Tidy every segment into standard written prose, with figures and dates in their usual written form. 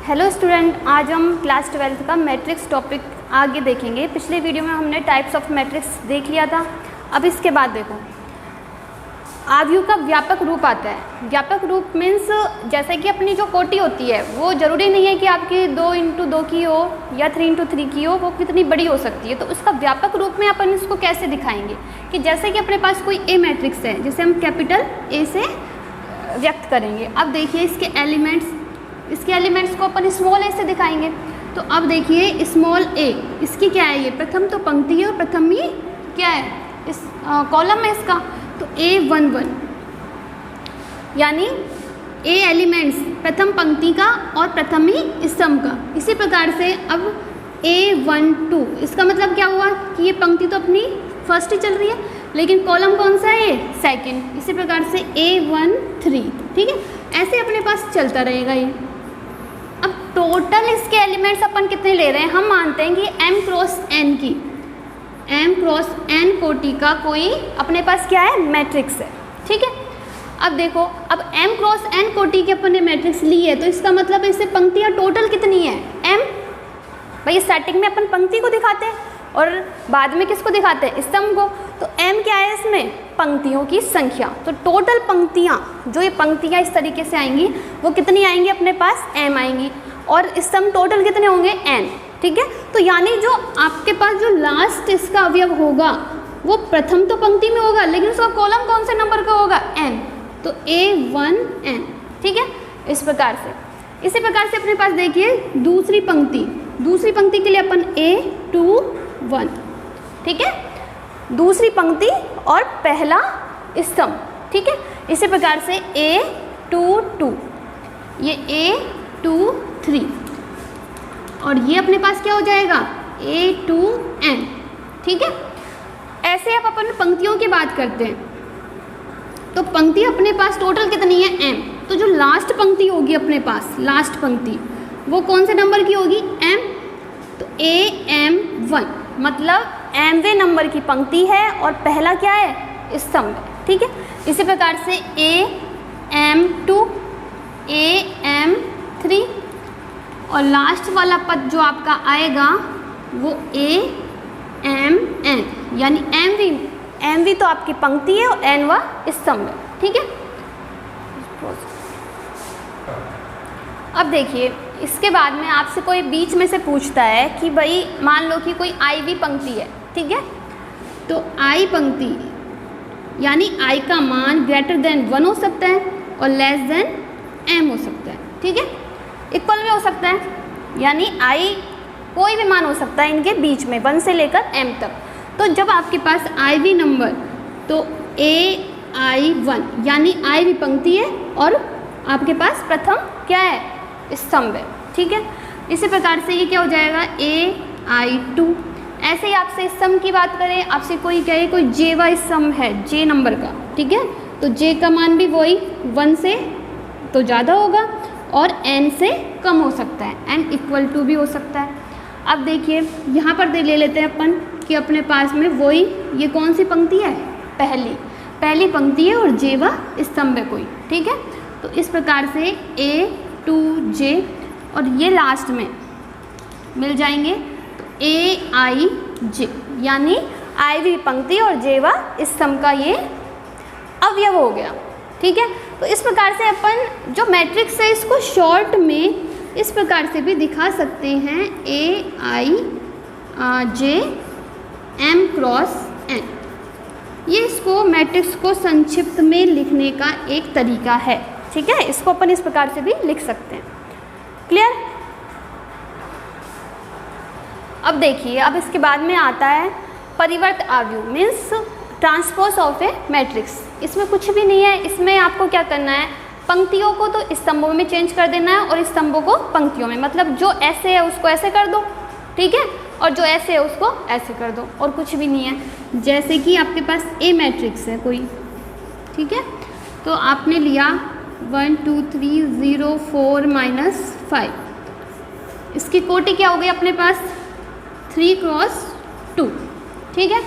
Hello student, आज हम class 12 का मैट्रिक्स टॉपिक आगे देखेंगे। पिछले वीडियो में हमने टाइप्स ऑफ मैट्रिक्स देख लिया था। अब इसके बाद देखो, आव्यूह का व्यापक रूप आता है। व्यापक रूप मीन्स जैसे कि अपनी जो कोटि होती है वो ज़रूरी नहीं है कि आपकी 2x2 की हो या 3x3 की हो, वो कितनी बड़ी हो सकती है। तो उसका व्यापक रूप में अपन इसको कैसे दिखाएंगे कि जैसे कि अपने पास कोई ए मैट्रिक्स है जिसे हम कैपिटल ए से व्यक्त करेंगे। अब देखिए इसके एलिमेंट्स को अपन स्मॉल ए से दिखाएंगे। तो अब देखिए स्मॉल ए, इसकी क्या है, ये प्रथम तो पंक्ति है और प्रथम ही क्या है, इस कॉलम है इसका। तो A11 यानी ए एलिमेंट्स प्रथम पंक्ति का और प्रथम ही स्तंभ का। इसी प्रकार से अब A12, इसका मतलब क्या हुआ कि ये पंक्ति तो अपनी फर्स्ट ही चल रही है लेकिन कॉलम कौन सा है, सेकंड। इसी प्रकार से A13, ठीक है, ऐसे अपने पास चलता रहेगा ये। अब टोटल इसके एलिमेंट्स अपन कितने ले रहे हैं, हम मानते हैं कि m क्रॉस n कोटि का कोई अपने पास क्या है, मैट्रिक्स है, ठीक है। अब देखो, अब m क्रॉस n कोटि की अपन ने मैट्रिक्स ली है तो इसका मतलब इससे पंक्तियाँ टोटल कितनी है, m। भाई स्टार्टिंग में अपन पंक्ति को दिखाते हैं और बाद में किसको दिखाते हैं, स्तंभ को। तो m क्या है इसमें, पंक्तियों की संख्या। तो टोटल पंक्तियाँ, जो ये पंक्तियाँ इस तरीके से आएंगी वो कितनी आएंगी अपने पास, m आएंगी। और स्तंभ टोटल कितने होंगे, n, ठीक है। तो यानी जो आपके पास जो लास्ट इसका अवयव होगा वो प्रथम तो पंक्ति में होगा लेकिन उसका कॉलम कौन से नंबर का होगा, n। तो A1n, ठीक है, इस प्रकार से। इसी प्रकार से अपने पास देखिए दूसरी पंक्ति के लिए अपन A21, ठीक है, दूसरी पंक्ति और पहला स्तंभ, ठीक है। इसी प्रकार से A22, ये A23 और ये अपने पास क्या हो जाएगा, A2n, ठीक है। ऐसे अब अपन पंक्तियों की बात करते हैं तो पंक्ति अपने पास टोटल कितनी है, m। तो जो लास्ट पंक्ति होगी अपने पास, लास्ट पंक्ति वो कौन से नंबर की होगी, m। तो AM1 मतलब mवें नंबर की पंक्ति है और पहला क्या है, स्तंभ है, ठीक है। इसी प्रकार से AM2, AM3 और लास्ट वाला पद जो आपका आएगा वो AMN यानी MV तो आपकी पंक्ति है और N वह स्तंभ है, ठीक है। अब देखिए इसके बाद में आपसे कोई बीच में से पूछता है कि भाई मान लो कि कोई IV पंक्ति है, ठीक है। तो I पंक्ति यानी I का मान ग्रेटर देन 1 हो सकता है और लेस देन M हो सकता है, ठीक है, इक्वल में हो सकता है, यानी I कोई भी मान हो सकता है इनके बीच में 1 से लेकर M तक। तो जब आपके पास IV नंबर तो AI1 यानी IV पंक्ति है और आपके पास प्रथम क्या है, स्तंभ है, ठीक है। इसी प्रकार से ये क्या हो जाएगा, AI2। ऐसे ही आपसे स्तंभ की बात करें, आपसे कोई कहे कोई J स्तंभ है, J नंबर का, ठीक है, तो J का मान भी वही 1 से तो ज़्यादा होगा और N से कम हो सकता है, N इक्वल टू भी हो सकता है। अब देखिए यहाँ पर ले लेते हैं अपन कि अपने पास में वही ये कौन सी पंक्ति है, पहली पंक्ति है और J वह स्तंभ है कोई, ठीक है। तो इस प्रकार से A2J और ये लास्ट में मिल जाएंगे तो AIJ यानी IV पंक्ति और J वह स्तंभ का ये अवयव हो गया, ठीक है। तो इस प्रकार से अपन जो मैट्रिक्स है इसको शॉर्ट में इस प्रकार से भी दिखा सकते हैं, AIJ M क्रॉस N। ये इसको मैट्रिक्स को संक्षिप्त में लिखने का एक तरीका है, ठीक है। इसको अपन इस प्रकार से भी लिख सकते हैं, क्लियर। अब देखिए, अब इसके बाद में आता है परिवर्त आव्यूह means transpose of A matrix. इसमें कुछ भी नहीं है, इसमें आपको क्या करना है, पंक्तियों को तो स्तंभों में चेंज कर देना है और स्तंभों को पंक्तियों में, मतलब जो ऐसे है उसको ऐसे कर दो, ठीक है, और जो ऐसे है उसको ऐसे कर दो, और कुछ भी नहीं है। जैसे कि आपके पास ए मैट्रिक्स है कोई, ठीक है, तो आपने लिया 1 2 3 0 4 -5, इसकी कोटि क्या हो गई अपने पास 3 क्रॉस 2, ठीक है।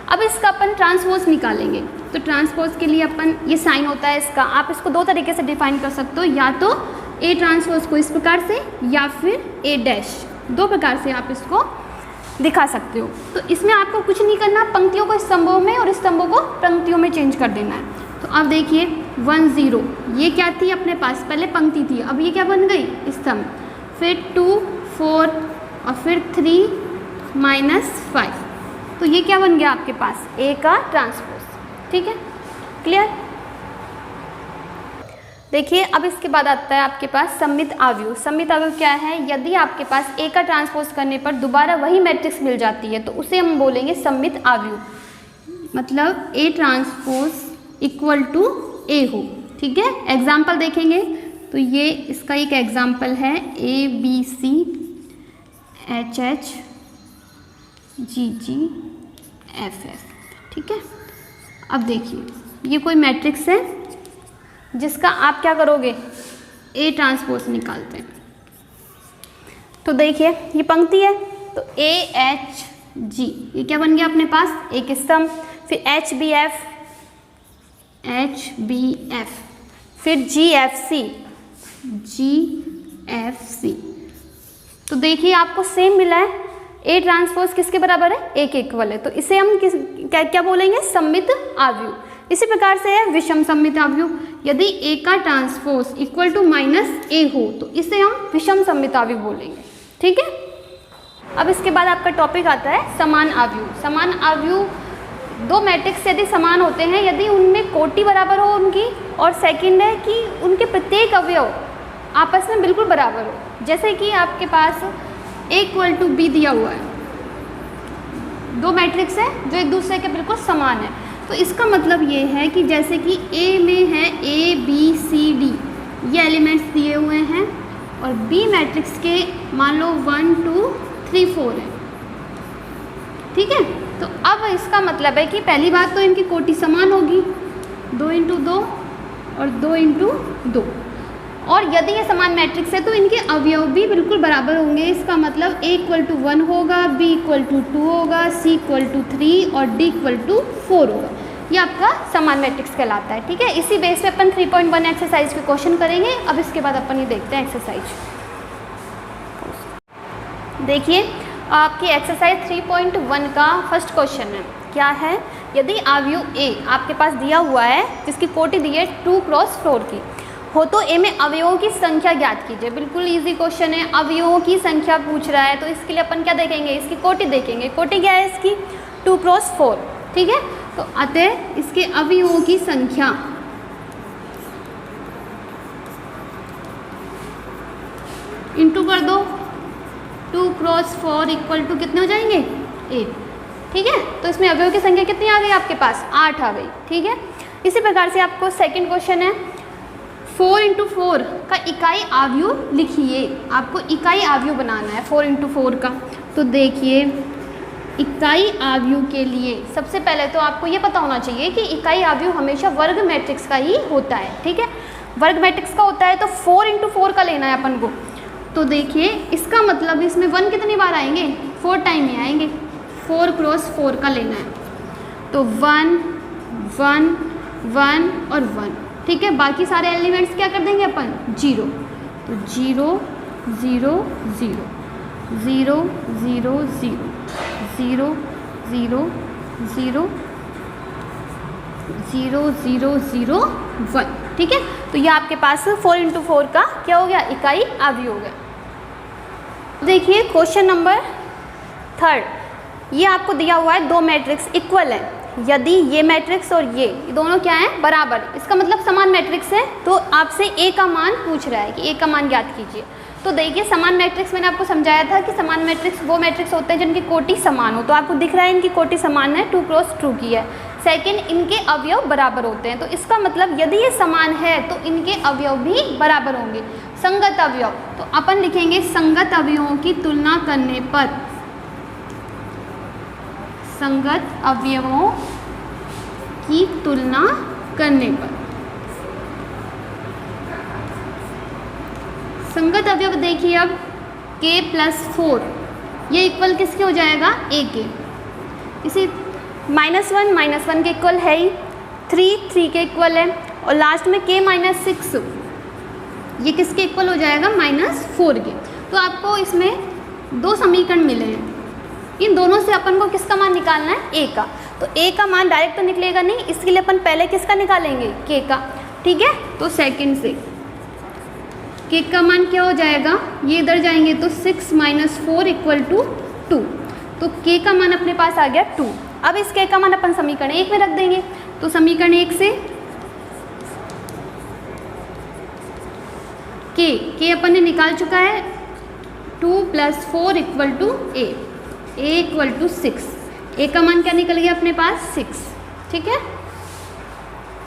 अब इसका अपन ट्रांसपोज निकालेंगे तो ट्रांसपोज के लिए अपन ये साइन होता है इसका, आप इसको दो तरीके से डिफाइन कर सकते हो, या तो ए ट्रांसपोज को इस प्रकार से या फिर ए डैश, दो प्रकार से आप इसको दिखा सकते हो। तो इसमें आपको कुछ नहीं करना, पंक्तियों को स्तंभों में और स्तंभों को पंक्तियों में चेंज कर देना है। तो अब देखिए 1 0, ये क्या थी अपने पास, पहले पंक्ति थी, अब ये क्या बन गई स्तंभ, फिर 2 4 और फिर 3 -5, तो ये क्या बन गया आपके पास ए का ट्रांसपोज। ठीक है, क्लियर। देखिए अब इसके बाद आता है आपके पास सममित अवयव। सममित अवयव क्या है, यदि आपके पास ए का ट्रांसपोज करने पर दोबारा वही मैट्रिक्स मिल जाती है तो उसे हम बोलेंगे सममित अवयव, मतलब ए ट्रांसपोज इक्वल टू ए हो। ठीक है, एग्जाम्पल देखेंगे तो ये इसका एक एग्जाम्पल है ABC HH GG FF। ठीक है, अब देखिए ये कोई मैट्रिक्स है जिसका आप क्या करोगे, ए ट्रांसपोज निकालते हैं। तो देखिए ये पंक्ति है तो AHG, ये क्या बन गया अपने पास एक स्तंभ, फिर HBF, फिर GFC, तो देखिए आपको सेम मिला है, ए ट्रांसपोज किसके बराबर है, ए के इक्वल है, तो इसे हम क्या बोलेंगे, सममित अवयव। इसी प्रकार से है विषम सममित अवयव, यदि ए का ट्रांसपोज इक्वल टू -a हो तो इसे हम विषम सममित अवयव बोलेंगे। ठीक है, अब इसके बाद आपका टॉपिक आता है समान अवयव। समान अवयव, दो मैट्रिक्स यदि समान होते हैं, यदि उनमें कोटि बराबर हो उनकी, और सेकंड है कि उनके प्रत्येक अवयव आपस में बिल्कुल बराबर हो। जैसे कि आपके पास A = B दिया हुआ है, दो मैट्रिक्स है जो एक दूसरे के बिल्कुल समान है, तो इसका मतलब ये है कि जैसे कि A में है ABCD, ये एलिमेंट्स दिए हुए हैं, और B मैट्रिक्स के मान लो 1 2 3 4 है। ठीक है, तो अब इसका मतलब है कि पहली बात तो इनकी कोटि समान होगी, 2 × 2 और 2 × 2, और यदि ये समान मैट्रिक्स है तो इनके अवयव भी बिल्कुल बराबर होंगे। इसका मतलब A = 1 होगा, B = 2 होगा, C = 3 और D = 4 होगा। ये आपका समान मैट्रिक्स कहलाता है। ठीक है, इसी बेस पे अपन 3.1 एक्सरसाइज के क्वेश्चन करेंगे। अब इसके बाद अपन ये देखते हैं एक्सरसाइज। देखिए आपकी एक्सरसाइज 3.1 का फर्स्ट क्वेश्चन है, क्या है, यदि अवयव A आपके पास दिया हुआ है जिसकी कोटि दी है 2 × 4 की हो तो ए में अवयवों की संख्या ज्ञात कीजिए। बिल्कुल इजी क्वेश्चन है, अवयवों की संख्या पूछ रहा है, तो इसके लिए अपन क्या देखेंगे, इसकी कोटि देखेंगे। कोटि क्या है इसकी, 2 × 4। ठीक है, तो अतः इसके अवयवों की संख्या इंटू कर दो, 2 × 4 = कितने हो जाएंगे, 8। ठीक है, तो इसमें अवयवों की संख्या कितनी आ गई आपके पास, 8 आ गई। ठीक है, इसी प्रकार से आपको सेकंड क्वेश्चन है, 4 × 4 का इकाई अवयव लिखिए। आपको इकाई अवयव बनाना है 4 × 4 का। तो देखिए इकाई अवयव के लिए सबसे पहले तो आपको ये पता होना चाहिए कि इकाई अवयव हमेशा वर्ग मैट्रिक्स का ही होता है। ठीक है, वर्ग मैट्रिक्स का होता है, तो 4 × 4 का लेना है अपन को। तो देखिए इसका मतलब इसमें 1 कितनी बार आएंगे, 4 टाइम ही आएंगे, 4 × 4 का लेना है। तो 1 1 1 और 1। ठीक है, बाकी सारे एलिमेंट्स क्या कर देंगे अपन, 0। तो 0 0 0 0 0 0 0 0 0 0 0 0 1। ठीक है, तो ये आपके पास 4 × 4 का क्या हो गया, इकाई अवयव हो गया। देखिए क्वेश्चन नंबर 3, ये आपको दिया हुआ है दो मैट्रिक्स इक्वल है, यदि ये मैट्रिक्स और ये दोनों क्या है, बराबर, इसका मतलब समान मैट्रिक्स है, तो आपसे ए का मान पूछ रहा है कि ए का मान ज्ञात कीजिए। तो देखिए समान मैट्रिक्स मैंने आपको समझाया था कि समान मैट्रिक्स वो मैट्रिक्स होते हैं जिनकी कोटि समान हो, तो आपको दिख रहा है इनकी कोटि समान है, 2 × 2 की है। सेकंड, इनके अवयव बराबर होते हैं, तो इसका मतलब यदि ये समान है तो इनके अवयव भी बराबर होंगे। संगत अवयव, तो अपन लिखेंगे संगत अवयवों की तुलना करने पर, संगत अवयवों की तुलना करने पर, संगत अवयव देखिए अब k + 4 ये इक्वल किसके हो जाएगा, a के। इसी -1 के इक्वल है ही, 3 के इक्वल है, और लास्ट में k - 6 ये किसके इक्वल हो जाएगा, -4 के। तो आपको इसमें 2 समीकरण मिले हैं, इन दोनों से अपन को किसका मान निकालना है, a का। तो a का मान डायरेक्ट तो निकलेगा नहीं, इसके लिए अपन पहले किसका निकालेंगे, k का, ठीक है। तो सेकंड से k का मान क्या हो जाएगा, ये इधर जाएंगे तो 6 - 4 = 2। तो k का मान अपने पास आ गया 2। अब इस k का मान अपन समीकरण 1 में रख देंगे। तो समीकरण 1 से k अपन ने निकाल चुका है, 2 + 4 = a = 6। a का मान क्या निकल गया अपने पास, 6, ठीक है।